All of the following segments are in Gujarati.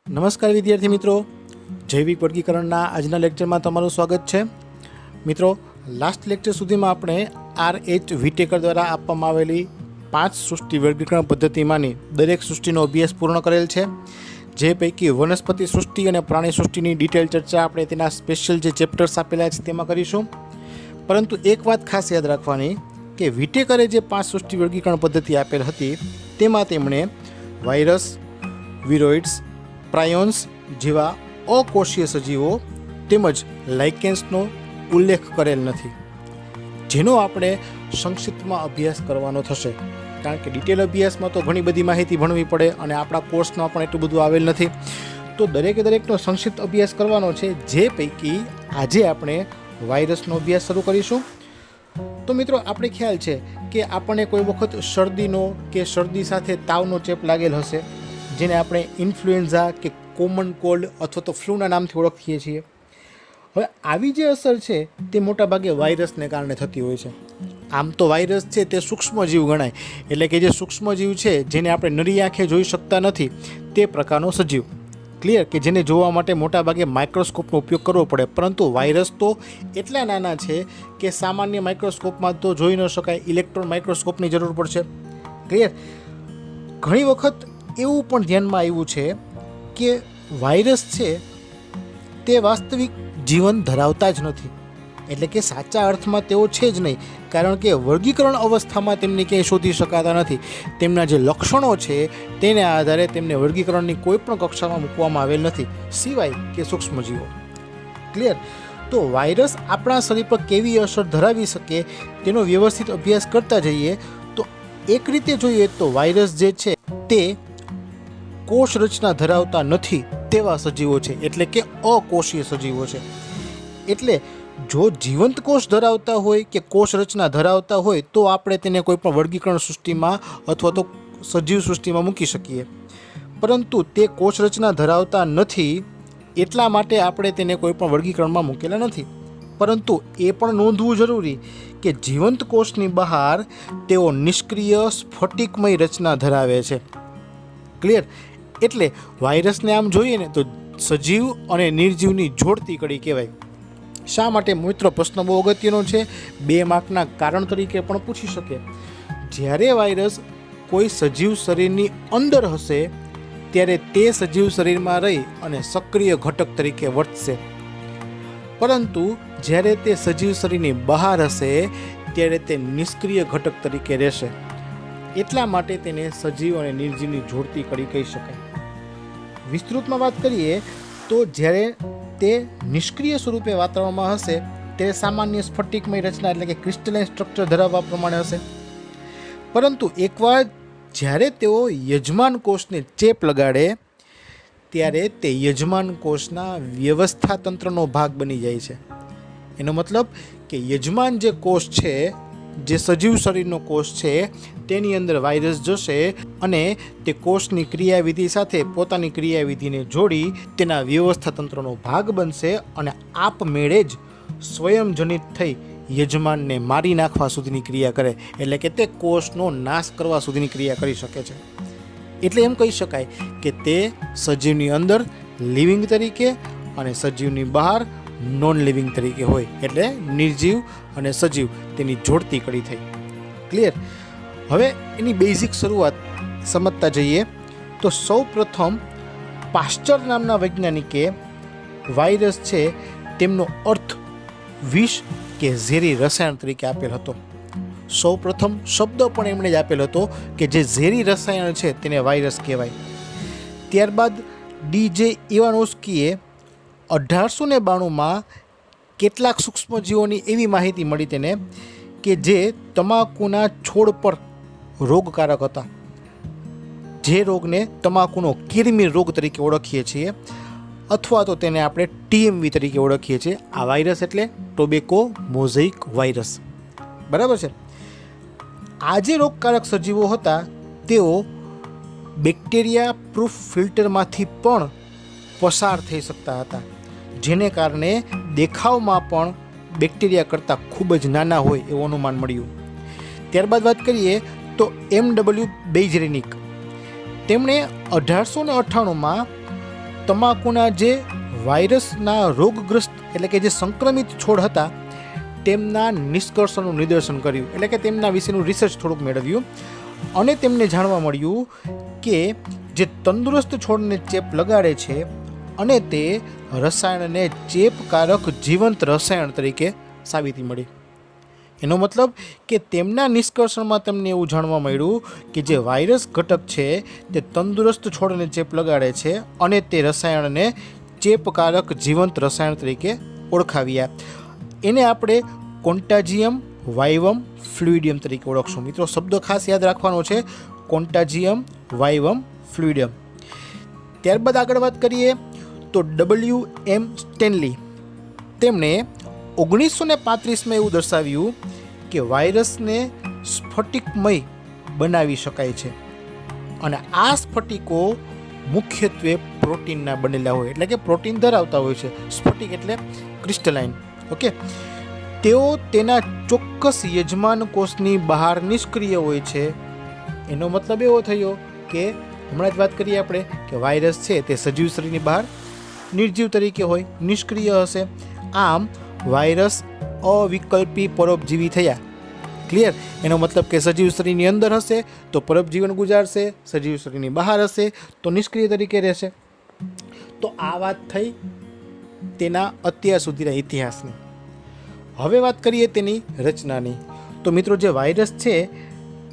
નમસ્કાર વિદ્યાર્થી મિત્રો, જૈવિક વર્ગીકરણના આજના લેક્ચરમાં તમારું સ્વાગત છે. મિત્રો, લાસ્ટ લેક્ચર સુધીમાં આપણે RH વિટેકર દ્વારા આપવામાં આવેલી 5 સૃષ્ટિ વર્ગીકરણ પદ્ધતિમાંની દરેક સૃષ્ટિનો અભ્યાસ પૂર્ણ કરેલ છે. જે પૈકી વનસ્પતિ સૃષ્ટિ અને પ્રાણી સૃષ્ટિની ડિટેલ ચર્ચા આપણે તેના સ્પેશિયલ જે ચેપ્ટર્સ આપેલા છે તેમાં કરીશું. પરંતુ એક વાત ખાસ યાદ રાખવાની કે વિટેકરે જે 5 સૃષ્ટિ વર્ગીકરણ પદ્ધતિ આપેલ હતી તેમાં તેમણે વાયરસ, વિરોઇડ્સ, પ્રાયોન્સ જેવા અકોષીય સજીવો તેમજ લાઇકેન્સનો ઉલ્લેખ કરેલ નથી, જેનો આપણે સંક્ષિપ્તમાં અભ્યાસ કરવાનો થશે. કારણ કે ડિટેલ અભ્યાસમાં તો ઘણી બધી માહિતી ભણવી પડે અને આપણા કોર્સમાં પણ એટલું બધું આવેલ નથી. તો દરેકનો સંક્ષિપ્ત અભ્યાસ કરવાનો છે, જે પૈકી આજે આપણે વાયરસનો અભ્યાસ શરૂ કરીશું. તો મિત્રો, આપણે ખ્યાલ છે કે આપણને કોઈ વખત શરદીનો કે શરદી સાથે તાવનો ચેપ લાગેલ હશે, જેને આપણે ઇન્ફ્લુએન્ઝા કે કોમન કોલ્ડ અથવા તો ફ્લૂના નામથી ઓળખીએ છીએ. હવે આવી જે અસર છે તે મોટાભાગે વાયરસને કારણે થતી હોય છે. આમ તો વાયરસ છે તે સૂક્ષ્મજીવ ગણાય, એટલે કે જે સૂક્ષ્મજીવ છે જેને આપણે નરી આંખે જોઈ શકતા નથી તે પ્રકારનો સજીવ. ક્લિયર? કે જેને જોવા માટે મોટાભાગે માઇક્રોસ્કોપનો ઉપયોગ કરવો પડે. પરંતુ વાયરસ તો એટલા નાના છે કે સામાન્ય માઇક્રોસ્કોપમાં તો જોઈ ન શકાય, ઇલેક્ટ્રોન માઇક્રોસ્કોપની જરૂર પડશે. ક્લિયર? ઘણી વખત એવું પણ ધ્યાનમાં આવ્યું છે કે વાયરસ છે તે વાસ્તવિક જીવન ધરાવતા જ નથી, એટલે કે સાચા અર્થમાં તેઓ છે જ નહીં, કારણ કે વર્ગીકરણ અવસ્થામાં તેમને ક્યાંય શોધી શકાતા નથી. તેમના જે લક્ષણો છે તેને આધારે તેમને વર્ગીકરણની કોઈ પણ કક્ષામાં મૂકવામાં આવેલ નથી, સિવાય કે સૂક્ષ્મજીવો. ક્લિયર? તો વાયરસ આપણા શરીર પર કેવી અસર ધરાવી શકે તેનો વ્યવસ્થિત અભ્યાસ કરતા જઈએ તો એક રીતે જોઈએ તો વાયરસ જે છે તે કોષ રચના ધરાવતા નથી તેવા સજીવો છે, એટલે કે અકોષીય સજીવો છે. એટલે જો જીવંત કોષ ધરાવતા હોય કે કોષ રચના ધરાવતા હોય તો આપણે તેને કોઈ પણ વર્ગીકરણ સૃષ્ટિમાં અથવા તો સજીવ સૃષ્ટિમાં મૂકી શકીએ. પરંતુ તે કોષ રચના ધરાવતા નથી એટલા માટે આપણે તેને કોઈ પણ વર્ગીકરણમાં મૂકેલા નથી. પરંતુ એ પણ નોંધવું જરૂરી કે જીવંત કોષની બહાર તેઓ નિષ્ક્રિય સ્ફટિકમય રચના ધરાવે છે. ક્લિયર? એટલે વાયરસને આમ જોઈએ ને તો સજીવ અને નિર્જીવની જોડતી કડી કહેવાય. શા માટે? મિત્રો, પ્રશ્ન બહુ અગત્યનો છે, 2 માર્કના કારણ તરીકે પણ પૂછી શકે. જ્યારે વાયરસ કોઈ સજીવ શરીરની અંદર હશે ત્યારે તે સજીવ શરીરમાં રહી અને સક્રિય ઘટક તરીકે વર્તશે, પરંતુ જ્યારે તે સજીવ શરીરની બહાર હશે ત્યારે તે નિષ્ક્રિય ઘટક તરીકે રહેશે. એટલા માટે તેને સજીવ અને નિર્જીવની જોડતી કડી કહી શકાય. વિસ્તૃતમાં વાત કરીએ તો જ્યારે તે નિષ્ક્રિય સ્વરૂપે વાતાવરણમાં હશે ત્યારે સામાન્ય સ્ફટિકમય રચના એટલે કે ક્રિસ્ટલાઇન સ્ટ્રક્ચર ધરાવવા પ્રમાણે હશે. પરંતુ એકવાર જ્યારે તેઓ યજમાન કોષને ચેપ લગાડે ત્યારે તે યજમાન કોષના વ્યવસ્થા તંત્રનો ભાગ બની જાય છે. એનો મતલબ કે યજમાન જે કોષ છે, જે સજીવ શરીરનો કોષ છે, તેની અંદર વાયરસ જશે અને તે કોષની ક્રિયાવિધિ સાથે પોતાની ક્રિયાવિધિને જોડી તેના વ્યવસ્થા તંત્રનો ભાગ બનશે અને આપમેળે જ સ્વયંજનિત થઈ યજમાનને મારી નાખવા સુધીની ક્રિયા કરે, એટલે કે તે કોષનો નાશ કરવા સુધીની ક્રિયા કરી શકે છે. એટલે એમ કહી શકાય કે તે સજીવની અંદર લિવિંગ તરીકે અને સજીવની બહાર નોન લિવિંગ તરીકે હોય, એટલે નિર્જીવ અને સજીવ તેની જોડતી કડી થઈ. ક્લિયર? હવે એની બેઝિક શરૂઆત સમજતા જઈએ તો સૌ પ્રથમ પાસ્ચર નામના વૈજ્ઞાનિકે વાયરસ છે તેમનો અર્થ વિષ કે ઝેરી રસાયણ તરીકે આપેલ હતો. સૌ પ્રથમ શબ્દ પણ એમણે જ આપેલ હતો કે જે ઝેરી રસાયણ છે તેને વાયરસ કહેવાય. ત્યારબાદ DJ ઇવાનોસ્કીએ 1892માં કેટલાક સૂક્ષ્મજીવોની એવી માહિતી મળી તેને કે જે તમાકુના છોડ પર રોગકારક હતા, જે રોગને તમાકુનો કિરમિર રોગ તરીકે ઓળખીએ છીએ, અથવા તો તેને આપણે TMV તરીકે ઓળખીએ છીએ. આ વાયરસ એટલે ટોબેકો મોઝેઇક વાયરસ. બરાબર છે? આ જે રોગકારક સજીવો હતા તેઓ બેક્ટેરિયા પ્રૂફ ફિલ્ટરમાંથી પણ પસાર થઈ શકતા હતા, જેને કારણે દેખાવમાં પણ બેક્ટેરિયા કરતાં ખૂબ જ નાના હોય એવું અનુમાન મળ્યું. ત્યારબાદ વાત કરીએ તો MW બેઇઝરેનિક, તેમણે 1898માં તમાકુના જે વાયરસના રોગગ્રસ્ત એટલે કે જે સંક્રમિત છોડ હતા તેમના નિષ્કર્ષનું નિદર્શન કર્યું, એટલે કે તેમના વિશેનું રિસર્ચ થોડુંક મેળવ્યું અને તેમને જાણવા મળ્યું કે જે તંદુરસ્ત છોડને ચેપ લગાડે છે અને તે રસાયણને ચેપકારક જીવંત રસાયણ તરીકે સાબિતી મળી. એનો મતલબ કે તેમના નિષ્કર્ષણમાં તમને એવું જાણવા મળ્યું કે જે વાયરસ ઘટક છે તે તંદુરસ્ત છોડને ચેપ લગાડે છે અને તે રસાયણને ચેપકારક જીવંત રસાયણ તરીકે ઓળખાવ્યા. એને આપણે કોન્ટાજિયમ વાઇવમ ફ્લુઇડિયમ તરીકે ઓળખશું. મિત્રો શબ્દ ખાસ યાદ રાખવાનો છે, કોન્ટાજિયમ વાઇવમ ફ્લુઇડિયમ. ત્યારબાદ આગળ વાત કરીએ તો WM સ્ટેનલી તેમણે 1935માં એવું દર્શાવ્યું કે વાયરસને સ્ફટિકમય બનાવી શકાય છે અને આ સ્ફટિકો મુખ્યત્વે પ્રોટીનના બનેલા હોય, એટલે કે પ્રોટીન ધરાવતા હોય છે. સ્ફટિક એટલે ક્રિસ્ટલાઇન. ઓકે, તેઓ તેના ચોક્કસ યજમાન કોષની બહાર નિષ્ક્રિય હોય છે. એનો મતલબ એવો થયો કે હમણાં જ વાત કરીએ આપણે કે વાયરસ છે તે સજીવ શરીરની બહાર નિર્જીવ તરીકે હોય, નિષ્ક્રિય હશે. આમ વાયરસ અવિકલ્પી પરોપજીવી થયા. ક્લિયર? એનો મતલબ કે સજીવ શરીરની અંદર હશે તો પરોપજીવન ગુજારશે, સજીવ શરીરની બહાર હશે તો નિષ્ક્રિય તરીકે રહેશે. તો આ વાત થઈ તેના અત્યાર સુધીના ઇતિહાસની. હવે વાત કરીએ તેની રચનાની. તો મિત્રો જે વાયરસ છે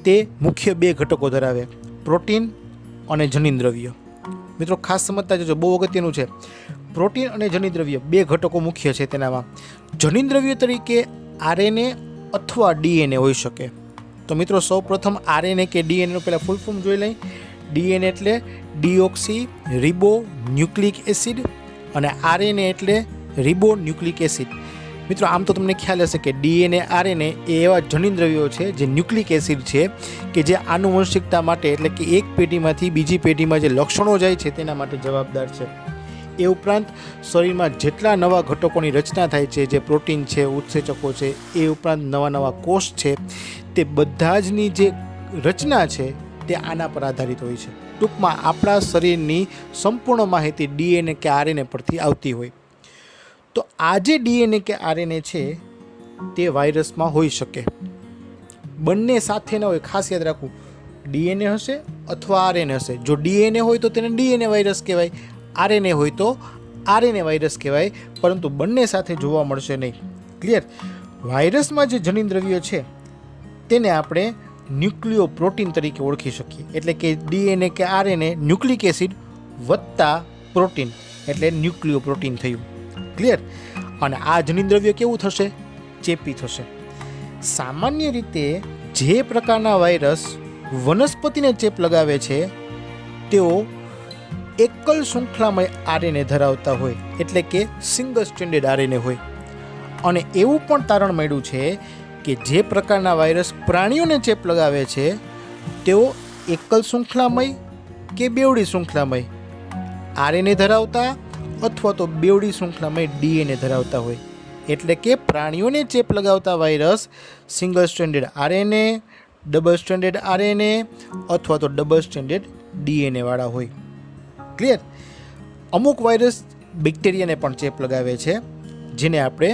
તે મુખ્ય બે ઘટકો ધરાવે, પ્રોટીન અને જનીનદ્રવ્ય. મિત્રો ખાસ સમજતા જજો, બહુ અગત્યનું છે. પ્રોટીન અને જનીનદ્રવ્ય બે ઘટકો મુખ્ય છે તેનામાં. જનીનદ્રવ્ય તરીકે RNA અથવા DNA હોઈ શકે. તો મિત્રો સૌ પ્રથમ RNA કે DNA નું પહેલાં ફૂલ ફોર્મ જોઈ લઈ. DNA એટલે ડીઓક્સી રિબો ન્યુક્લિક એસિડ અને RNA એટલે રિબો ન્યુક્લિક એસિડ. મિત્રો આમ તો તમને ખ્યાલ હશે કે DNA RNA એ એવા જનીનદ્રવ્યો છે જે ન્યુક્લિક એસિડ છે કે જે આનુવંશિકતા માટે, એટલે કે એક પેઢીમાંથી બીજી પેઢીમાં જે લક્ષણો જાય છે તેના માટે જવાબદાર છે. એ ઉપરાંત શરીરમાં જેટલા નવા ઘટકોની રચના થાય છે, જે પ્રોટીન છે, ઉત્સેચકો છે, એ ઉપરાંત નવા નવા કોષ છે, તે બધા જની જે રચના છે તે આના પર આધારિત હોય છે. ટૂંકમાં આપણા શરીરની સંપૂર્ણ માહિતી DNA કે RNA પરથી આવતી હોય. તો આ જે DNA કે RNA છે તે વાયરસમાં હોઈ શકે. બંને સાથે ન હોય, ખાસ યાદ રાખવું. DNA હશે અથવા RNA હશે. જો DNA હોય તો તેને DNA વાયરસ કહેવાય, RNA હોય તો RNA વાયરસ કહેવાય, પરંતુ બંને સાથે જોવા મળશે નહીં. ક્લિયર? વાયરસમાં જે જનીનદ્રવ્ય છે તેને આપણે ન્યુક્લિયો પ્રોટીન તરીકે ઓળખી શકીએ. એટલે કે DNA કે RNA ન્યુક્લિક એસિડ વત્તા પ્રોટીન એટલે ન્યુક્લિયો પ્રોટીન થયું. ક્લિયર? અને આ જનીનદ્રવ્ય કેવું થશે? ચેપી થશે. સામાન્ય રીતે જે પ્રકારના વાયરસ વનસ્પતિને ચેપ લગાવે છે તેઓ એકલ શૃંખલામય RNA ધરાવતા હોય, એટલે કે સિંગલ સ્ટ્રેન્ડેડ RNA હોય. અને એવું પણ તારણ મળ્યું છે કે જે પ્રકારના વાયરસ પ્રાણીઓને ચેપ લગાવે છે તેઓ એકલ શૃંખલામય કે બેવડી શૃંખલામય RNA ધરાવતા અથવા તો બેવડી શૃંખલામય DNA ધરાવતા હોય. એટલે કે પ્રાણીઓને ચેપ લગાવતા virus single stranded RNA, double stranded RNA અથવા તો ડબલ સ્ટ્રેન્ડેડ DNA વાળા હોય. ક્લિયર? અમુક વાયરસ બેક્ટેરિયાને પણ ચેપ લગાવે છે, જેને આપણે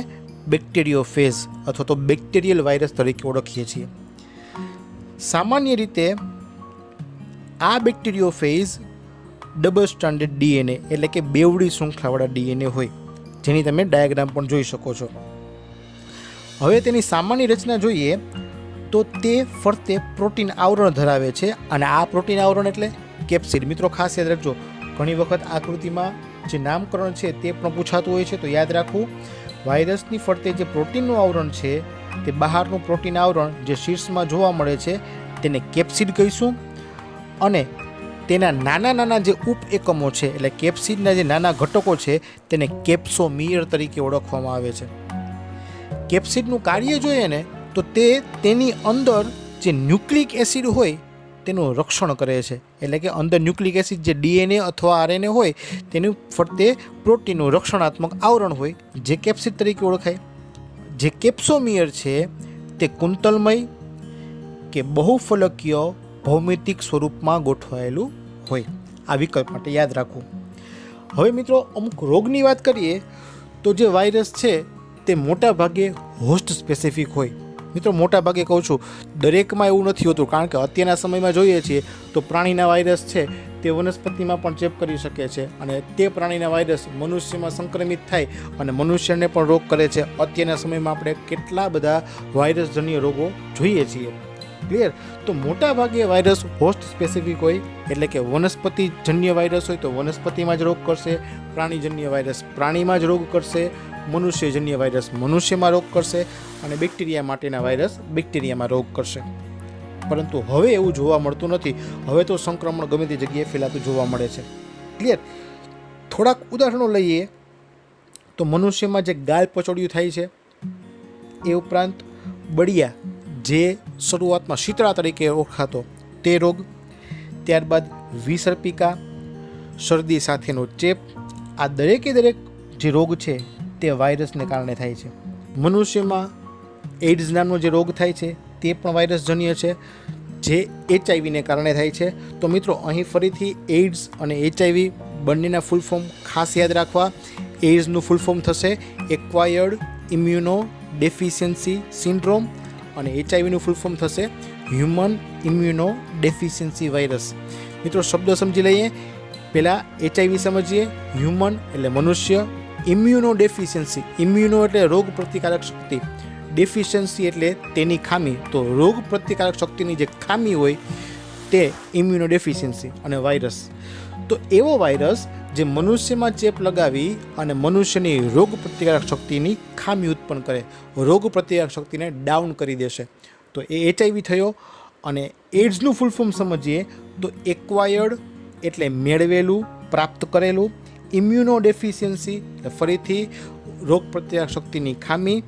બેક્ટેરિયોફેજ અથવા તો બેક્ટેરિયલ વાયરસ તરીકે ઓળખીએ છીએ. સામાન્ય રીતે આ બેક્ટેરિયોફેજ ડબલ સ્ટ્રેન્ડેડ DNA એટલે કે બેવડી શૃંખલાવાળા DNA હોય, જેની તમે ડાયાગ્રામ પણ જોઈ શકો છો. હવે તેની સામાન્ય રચના જોઈએ તો તે ફરતે પ્રોટીન આવરણ ધરાવે છે અને આ પ્રોટીન આવરણ એટલે કેપ્સિડ. મિત્રો ખાસ યાદ રાખજો, ઘણી વખત આકૃતિમાં જે નામકરણ છે તે પણ પૂછાતું હોય છે, તો યાદ રાખવું. વાયરસની ફરતે જે પ્રોટીનનું આવરણ છે તે બહારનું પ્રોટીન આવરણ જે શીર્ષમાં જોવા મળે છે તેને કેપ્સિડ કહીશું. અને તેના નાના નાના જે ઉપ એકમો છે એટલે કેપ્સિડના જે નાના ઘટકો છે તેને કેપ્સોમિયર તરીકે ઓળખવામાં આવે છે. કેપ્સિડનું કાર્ય જોઈએ ને તો તે તેની અંદર જે ન્યુક્લિક એસિડ હોય તેનું રક્ષણ કરે છે. એટલે કે અંદર ન્યુક્લિક એસિડ જે DNA અથવા RNA હોય તેની ફરતે પ્રોટીનનું રક્ષણાત્મક આવરણ હોય જે કેપ્સિડ તરીકે ઓળખાય. જે કેપ્સોમિયર છે તે કુંતલમય કે બહુફલકીય ભૌમિતિક સ્વરૂપમાં ગોઠવાયેલું હોય. આ વિકલ્પ માટે યાદ રાખવું. હવે મિત્રો અમુક રોગની વાત કરીએ તો જે વાયરસ છે તે મોટા ભાગે હોસ્ટ સ્પેસિફિક હોય. મિત્રો મોટા ભાગે કહું છું, દરેકમાં એવું નથી હોતું, કારણ કે અત્યારના સમયમાં જોઈએ છીએ તો પ્રાણીના વાયરસ છે તે વનસ્પતિમાં પણ ચેપ કરી શકે છે અને તે પ્રાણીના વાયરસ મનુષ્યમાં સંક્રમિત થાય અને મનુષ્યને પણ રોગ કરે છે. અત્યારના સમયમાં આપણે કેટલા બધા વાયરસજન્ય રોગો જોઈએ છીએ. ક્લિયર? તો મોટા ભાગે વાયરસ હોસ્ટ સ્પેસિફિક હોય, એટલે કે વનસ્પતિજન્ય વાયરસ હોય તો વનસ્પતિમાં જ રોગ કરશે, પ્રાણીજન્ય વાયરસ પ્રાણીમાં જ રોગ કરશે, મનુષ્યજન્ય વાયરસ મનુષ્યમાં રોગ કરશે અને બેક્ટેરિયા માટેના વાયરસ બેક્ટેરિયામાં રોગ કરશે. પરંતુ હવે એવું જોવા મળતું નથી. હવે તો સંક્રમણ ગમે તે જગ્યાએ ફેલાતું જોવા મળે છે. ક્લિયર? થોડાક ઉદાહરણો લઈએ તો મનુષ્યમાં જે ગાલ પચોડિયું થાય છે, એ ઉપરાંત બળિયા જે શરૂઆતમાં શીતળા તરીકે ઓળખાતો તે રોગ, ત્યારબાદ વિસર્પિકા, શરદી સાથેનો ચેપ, આ દરેકે દરેક જે રોગ છે તે વાયરસને કારણે થાય છે. મનુષ્યમાં એઇડ્સ નામનો જે રોગ થાય છે તે પણ વાયરસજન્ય છે, જે HIV કારણે થાય છે. તો મિત્રો અહીં ફરીથી એઇડ્સ અને HIV બંનેના ફૂલ ફોર્મ ખાસ યાદ રાખવા. એઇડ્સનું ફૂલ ફોર્મ થશે એક્વાયર્ડ ઇમ્યુનો ડેફિશિયન્સી સિન્ડ્રોમ અને HIVનું ફૂલ ફોર્મ થશે હ્યુમન ઇમ્યુનો ડેફિશિયન્સી વાયરસ. મિત્રો શબ્દો સમજી લઈએ. પહેલાં HIV સમજીએ. હ્યુમન એટલે મનુષ્ય, ઇમ્યુનો ડેફિશિયન્સી, ઇમ્યુનો એટલે રોગ પ્રતિકારક શક્તિ, ડેફિશિયન્સી એટલે તેની ખામી. તો રોગ પ્રતિકારક શક્તિની જે ખામી હોય તે ઇમ્યુનો ડેફિશિયન્સી અને વાયરસ. તો એવો વાયરસ જે મનુષ્યમાં ચેપ લગાવી અને મનુષ્યની રોગ પ્રતિકારક શક્તિની ખામી ઉત્પન્ન કરે, રોગ પ્રતિકારક શક્તિને ડાઉન કરી દેશે. તો એ HIV થયો. અને એઇડ્સનું ફૂલ ફોર્મ સમજીએ તો એક્વાયર્ડ એટલે મેળવેલું, પ્રાપ્ત કરેલું, ઇમ્યુનો ડેફિશિયન્સી એટલે ફરીથી રોગ પ્રતિકારક શક્તિની ખામી,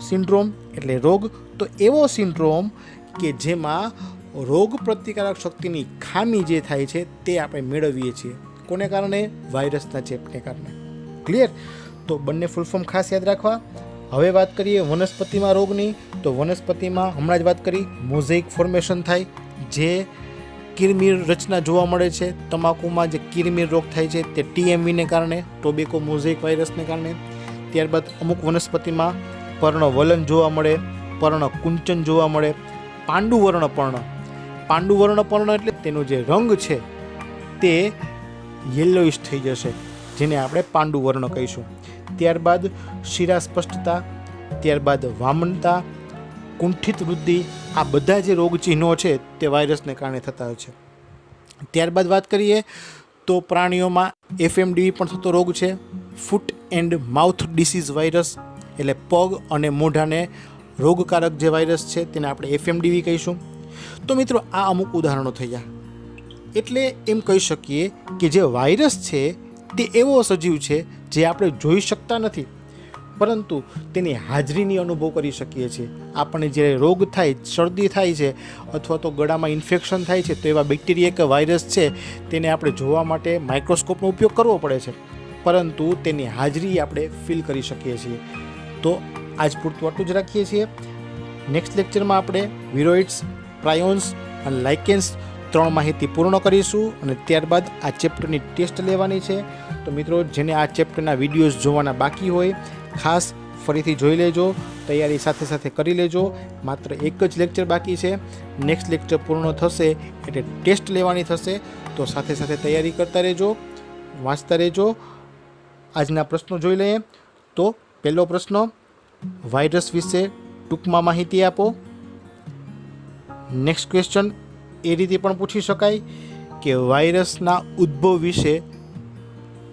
સિન્ડ્રોમ એટલે રોગ. તો એવો સિન્ડ્રોમ કે જેમાં રોગ પ્રતિકારક શક્તિની ખામી જે થાય છે તે આપણે મેળવીએ છીએ. કોને કારણે? વાયરસના ચેપને કારણે. ક્લિયર? તો બંને ફૂલ ફોર્મ ખાસ યાદ રાખવા. હવે વાત કરીએ વનસ્પતિમાં રોગની. તો વનસ્પતિમાં હમણાં જ વાત કરી, મોઝેઇક ફોર્મેશન થાય, જે કિરમીર રચના જોવા મળે છે. તમાકુમાં જે કિરમીર રોગ થાય છે તે TMVને કારણે, ટોબેકો મોઝેઇક વાયરસને કારણે. ત્યારબાદ અમુક વનસ્પતિમાં પર્ણવલન જોવા મળે, પર્ણકુંચન જોવા મળે, પાંડુવર્ણ પર્ણ. પાંડુવર્ણ પર્ણ એટલે તેનો જે રંગ છે તે યેલોઇશ થઈ જશે, જેને આપણે પાંડુવર્ણ કહીશું. ત્યારબાદ શિરા સ્પષ્ટતા, ત્યારબાદ વામનતા, કુંઠિત વૃદ્ધિ, આ બધા જે રોગ ચિહ્નો છે તે વાયરસને કારણે થતા હોય છે. ત્યારબાદ વાત કરીએ તો પ્રાણીઓમાં FMDV પણ થતો રોગ છે, ફૂટ એન્ડ માઉથ ડિસીઝ વાયરસ, એટલે પગ અને મોઢાને રોગકારક જે વાયરસ છે તેને આપણે FMDV કહીશું. તો મિત્રો આ અમુક ઉદાહરણો થયા. એટલે એમ કહી શકીએ કે જે વાયરસ છે તે એવો સજીવ છે જે આપણે જોઈ શકતા નથી, પરંતુ તેની હાજરીની અનુભવ કરી શકીએ છીએ. આપણને જ્યારે રોગ થાય, શરદી થાય છે અથવા તો ગળામાં ઇન્ફેક્શન થાય છે, તો એવા બેક્ટેરિયા કે વાયરસ છે તેને આપણે જોવા માટે માઇક્રોસ્કોપનો ઉપયોગ કરવો પડે છે, પરંતુ તેની હાજરી આપણે ફીલ કરી શકીએ છીએ. તો આજ પૂરતું આટલું જ રાખીએ છીએ. નેક્સ્ટ લેક્ચરમાં આપણે વિરોઇડ્સ, પ્રાયોન્સ અને લાઇકેન્સ 3 માહિતી પૂર્ણ કરીશું અને ત્યારબાદ આ ચેપ્ટરની ટેસ્ટ લેવાની છે. તો મિત્રો જેને આ ચેપ્ટરના વિડીયોઝ જોવાના બાકી હોય ખાસ ફરીથી જોઈ લેજો, તૈયારી સાથે સાથે કરી લેજો. માત્ર એક જ લેક્ચર બાકી છે. નેક્સ્ટ લેક્ચર પૂર્ણ થશે એટલે ટેસ્ટ લેવાની થશે. તો સાથે સાથે તૈયારી કરતા રહેજો, વાંચતા રહેજો. આજના પ્રશ્નો જોઈ લઈએ. તો પહેલો પ્રશ્ન, વાયરસ વિશે ટૂંકમાં માહિતી આપો. નેક્સ્ટ ક્વેશ્ચન એ રીતે પણ પૂછી શકાય કે વાયરસના ઉદ્ભવ વિશે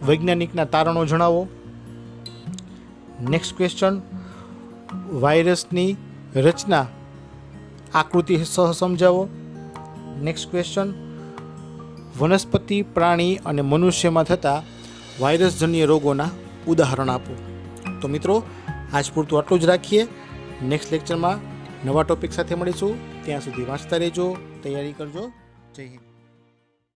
વૈજ્ઞાનિકના તારણો જણાવો. નેક્સ્ટ ક્વેશ્ચન, વાયરસની રચના આકૃતિ સહ સમજાવો. નેક્સ્ટ ક્વેશ્ચન, વનસ્પતિ, પ્રાણી અને મનુષ્યમાં થતા વાયરસજન્ય રોગોના ઉદાહરણ આપો. તો મિત્રો આજ પૂરતું આટલું જ રાખીએ. નેક્સ્ટ લેક્ચરમાં નવા ટોપિક સાથે મળીશું. ત્યાં સુધી વાંચતા રહેજો, તૈયારી કરજો. જય હિન્દ.